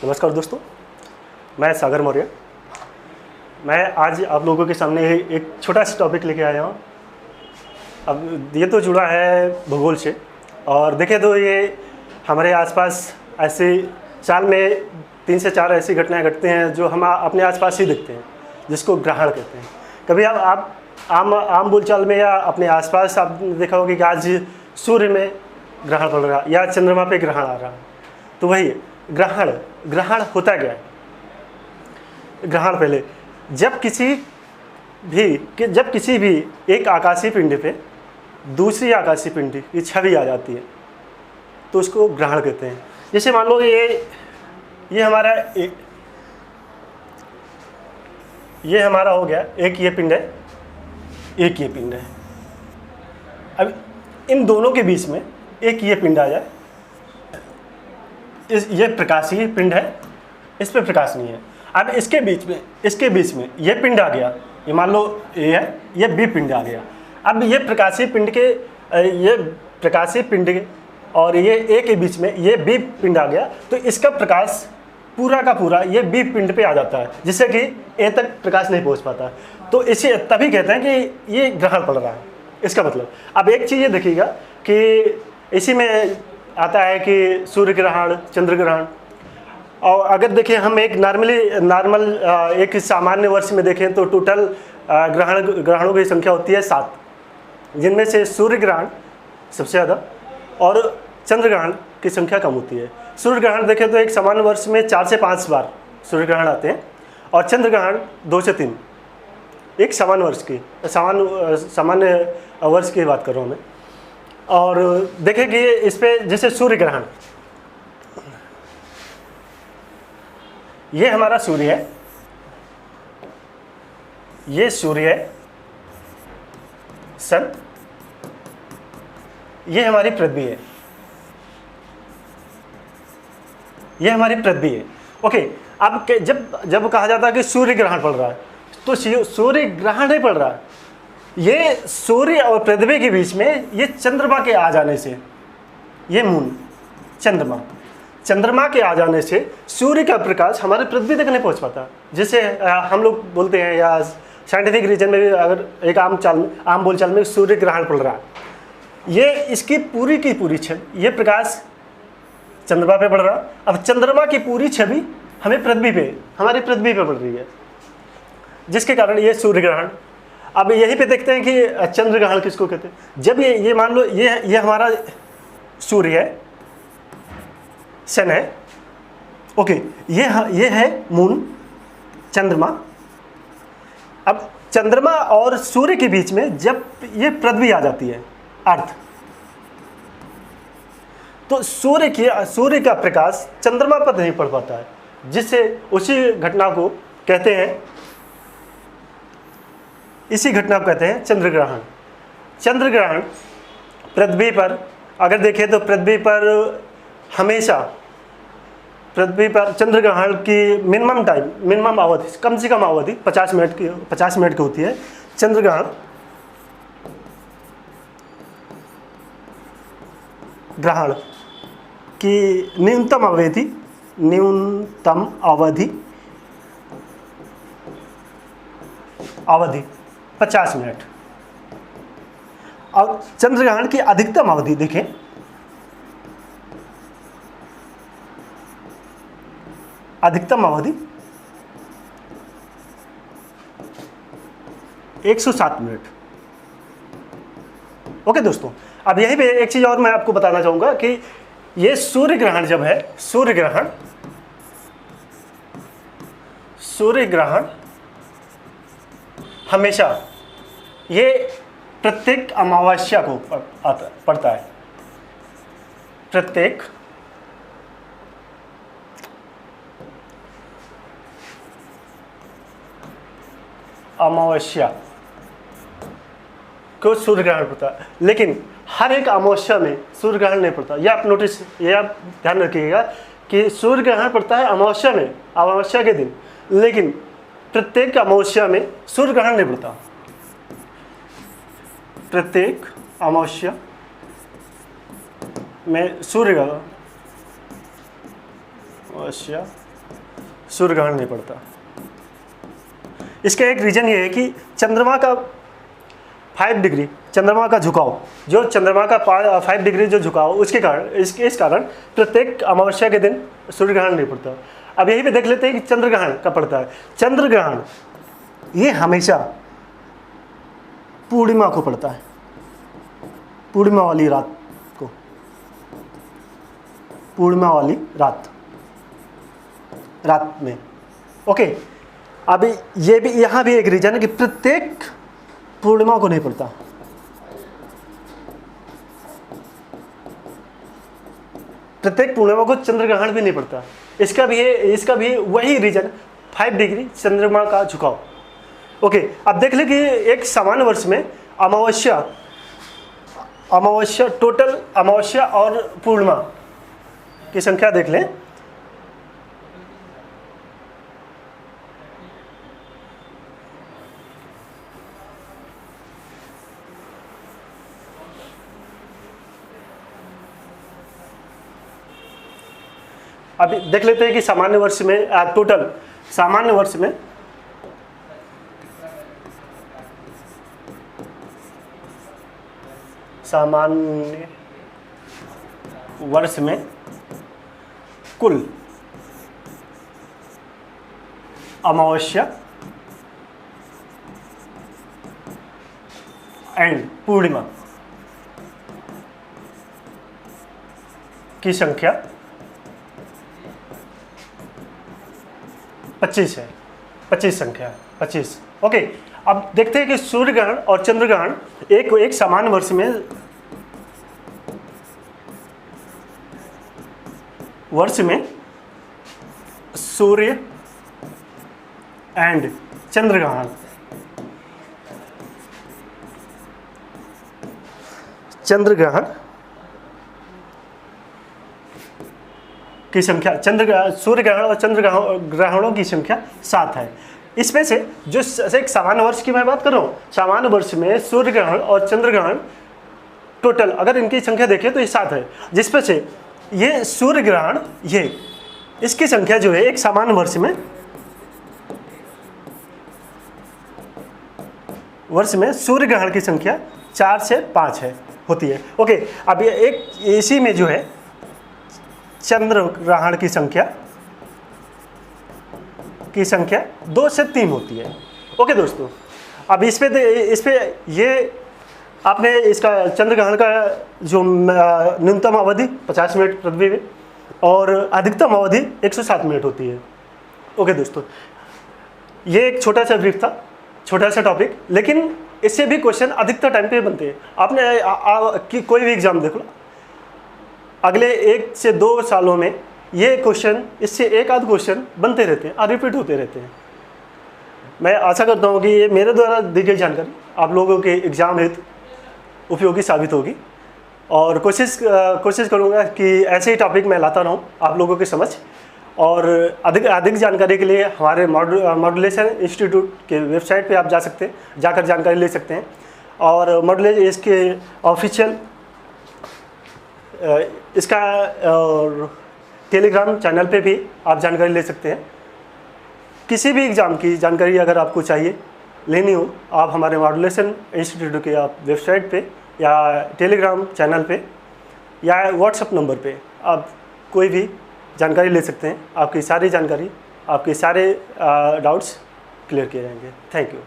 नमस्कार दोस्तों, मैं सागर मौर्य। मैं आज आप लोगों के सामने एक छोटा सा टॉपिक लेके आया हूँ। अब ये तो जुड़ा है भूगोल से, और देखें तो ये हमारे आसपास ऐसे साल में 3 से 4 ऐसी घटनाएं घटते हैं जो हम अपने आसपास ही देखते हैं, जिसको ग्रहण कहते हैं। कभी आप आम बोलचाल में या अपने आसपास आप देखा होगा कि आज सूर्य में ग्रहण पड़ रहा या चंद्रमा पे ग्रहण आ रहा, तो वही ग्रहण होता क्या है। ग्रहण पहले जब किसी भी एक आकाशीय पिंड पे दूसरी आकाशीय पिंड की छवि आ जाती है तो उसको ग्रहण कहते हैं। जैसे मान लो ये हमारा हो गया, एक ये पिंड है, एक ये पिंड है। अब इन दोनों के बीच में एक ये पिंड आ जाए, ये प्रकाशीय पिंड है, इस पे प्रकाश नहीं है। अब इसके बीच में ये पिंड आ गया, ये मान लो ए है, ये बी पिंड आ गया। अब ये प्रकाशीय पिंड के और ये ए के बीच में ये बी पिंड आ गया, तो इसका प्रकाश पूरा का पूरा ये बी पिंड पे आ जाता है, जिससे कि ए तक प्रकाश नहीं पहुंच पाता। तो इसे तभी कहते हैं कि ये ग्रहण पड़ रहा है, इसका मतलब। अब एक चीज़ ये देखिएगा कि इसी में आता है कि सूर्य ग्रहण, चंद्र ग्रहण। और अगर देखें हम एक नॉर्मल एक सामान्य वर्ष में देखें तो टोटल ग्रहणों की संख्या होती है 7, जिनमें से सूर्य ग्रहण सबसे ज़्यादा और चंद्र ग्रहण की संख्या कम होती है। सूर्य ग्रहण देखें तो एक सामान्य वर्ष में 4 से 5 बार सूर्य ग्रहण आते हैं, और चंद्र ग्रहण 2 से 3, एक सामान्य वर्ष की बात कर रहा हूँ मैं। और देखें कि इस पे जैसे सूर्य ग्रहण, ये हमारा सूर्य है, ये सूर्य है, सन, ये हमारी पृथ्वी है, ये हमारी पृथ्वी है। ओके, अब जब कहा जाता है कि सूर्य ग्रहण पड़ रहा है, तो सूर्य ग्रहण नहीं पड़ रहा है, ये सूर्य और पृथ्वी के बीच में ये चंद्रमा के आ जाने से, ये मून चंद्रमा के आ जाने से सूर्य का प्रकाश हमारे पृथ्वी तक नहीं पहुंच पाता। जैसे हम लोग बोलते हैं, या साइंटिफिक रीजन में भी अगर एक आम बोलचाल में सूर्य ग्रहण पड़ रहा है, ये इसकी पूरी की पूरी छवि, ये प्रकाश चंद्रमा पे पड़ रहा। अब चंद्रमा की पूरी छवि हमारी पृथ्वी पे पड़ रही है, जिसके कारण ये सूर्य ग्रहण। अब यहीं पे देखते हैं कि चंद्र ग्रहण किसको कहते हैं। जब ये मान लो ये हमारा सूर्य है, सन है, ओके, ये है मून, चंद्रमा। अब चंद्रमा और सूर्य के बीच में जब ये पृथ्वी आ जाती है, अर्थ, तो सूर्य का प्रकाश चंद्रमा पर नहीं पड़ पाता है, जिससे उसी घटना को कहते हैं, इसी घटना को कहते हैं चंद्र ग्रहण। चंद्र ग्रहण पृथ्वी पर अगर देखें तो पृथ्वी पर हमेशा चंद्र ग्रहण की मिनिमम अवधि, कम से कम अवधि 50 मिनट की होती है। चंद्र ग्रहण की न्यूनतम अवधि 50 मिनट, और चंद्र ग्रहण की अधिकतम अवधि देखें, अधिकतम अवधि 107 मिनट। ओके दोस्तों, अब यहीं पे एक चीज और मैं आपको बताना चाहूंगा कि ये सूर्य ग्रहण जब है, सूर्य ग्रहण हमेशा ये प्रत्येक अमावस्या को पड़ता है। प्रत्येक अमावस्या को सूर्य ग्रहण पड़ता है, लेकिन हर एक अमावस्या में सूर्य ग्रहण नहीं पड़ता। ये आप ध्यान रखिएगा कि सूर्य ग्रहण पड़ता है अमावस्या के दिन, लेकिन प्रत्येक अमावस्या में सूर्य ग्रहण नहीं पड़ता। प्रत्येक अमावस्या में सूर्य ग्रहण सूर्य ग्रहण नहीं पड़ता। इसका एक रीज़न ये है कि चंद्रमा का 5 डिग्री चंद्रमा का झुकाव, जो चंद्रमा का 5 डिग्री जो झुकाव, उसके कारण इस कारण प्रत्येक अमावस्या के दिन सूर्य ग्रहण नहीं पड़ता। अब यहीं पे देख लेते हैं कि चंद्र ग्रहण कब पड़ता है। चंद्र ग्रहण ये हमेशा पूर्णिमा को पड़ता है, पूर्णिमा वाली रात को, पूर्णिमा वाली रात में। ओके, अब ये भी यहाँ भी एक रीजन है कि प्रत्येक पूर्णिमा को नहीं पड़ता। प्रत्येक पूर्णिमा को चंद्र ग्रहण भी नहीं पड़ता। इसका भी वही रीजन 5 डिग्री चंद्रमा का झुकाव। ओके, अब देख ले कि एक सामान्य वर्ष में अमावस्या टोटल अमावस्या और पूर्णिमा की संख्या देख लें। अभी देख लेते हैं कि सामान्य वर्ष में टोटल सामान्य वर्ष में कुल अमावस्या एंड पूर्णिमा की संख्या 25 है। 25 संख्या है, 25। ओके, अब देखते हैं कि सूर्य ग्रहण और चंद्र ग्रहण एक समान वर्ष में सूर्य एंड चंद्र ग्रहण की संख्या सूर्य ग्रहण और चंद्र ग्रहणों की संख्या 7 है। इसमें से जो एक सामान्य वर्ष की मैं बात कर रहा हूँ, सामान्य वर्ष में सूर्य ग्रहण और चंद्र ग्रहण टोटल अगर इनकी संख्या देखें तो ये 7 है, जिसमें से ये सूर्य ग्रहण इसकी संख्या जो है एक सामान्य वर्ष में सूर्य ग्रहण की संख्या 4 से 5 होती है। ओके, अब ये एक इसी में जो है चंद्र ग्रहण की संख्या 2 से 3 होती है। ओके दोस्तों, अब इस पे ये आपने इसका चंद्र ग्रहण का जो न्यूनतम अवधि 50 मिनट पृथ्वी में और अधिकतम अवधि 107 मिनट होती है। ओके दोस्तों, ये एक छोटा सा ब्रीफ था, छोटा सा टॉपिक, लेकिन इससे भी क्वेश्चन अधिकतर टाइम पे बनते हैं। आपने कोई भी एग्जाम देख लो, अगले 1 से 2 सालों में ये क्वेश्चन, इससे एक आध क्वेश्चन बनते रहते हैं और रिपीट होते रहते हैं। मैं आशा करता हूँ कि ये मेरे द्वारा दी गई जानकारी आप लोगों के एग्ज़ाम हेतु उपयोगी साबित होगी, और कोशिश करूँगा कि ऐसे ही टॉपिक मैं लाता रहूँ आप लोगों की समझ। और अधिक जानकारी के लिए हमारे मॉड्यूलेशन इंस्टीट्यूट के वेबसाइट पे आप जाकर जानकारी ले सकते हैं। और मॉड्यूलेशन इसके ऑफिशियल इसका टेलीग्राम चैनल पे भी आप जानकारी ले सकते हैं। किसी भी एग्ज़ाम की जानकारी अगर आपको चाहिए लेनी हो, आप हमारे मॉड्यूलेशन इंस्टीट्यूट के आप वेबसाइट पे या टेलीग्राम चैनल पे या व्हाट्सएप नंबर पे आप कोई भी जानकारी ले सकते हैं। आपकी सारी जानकारी, आपके सारे डाउट्स क्लियर किए जाएंगे। Thank you.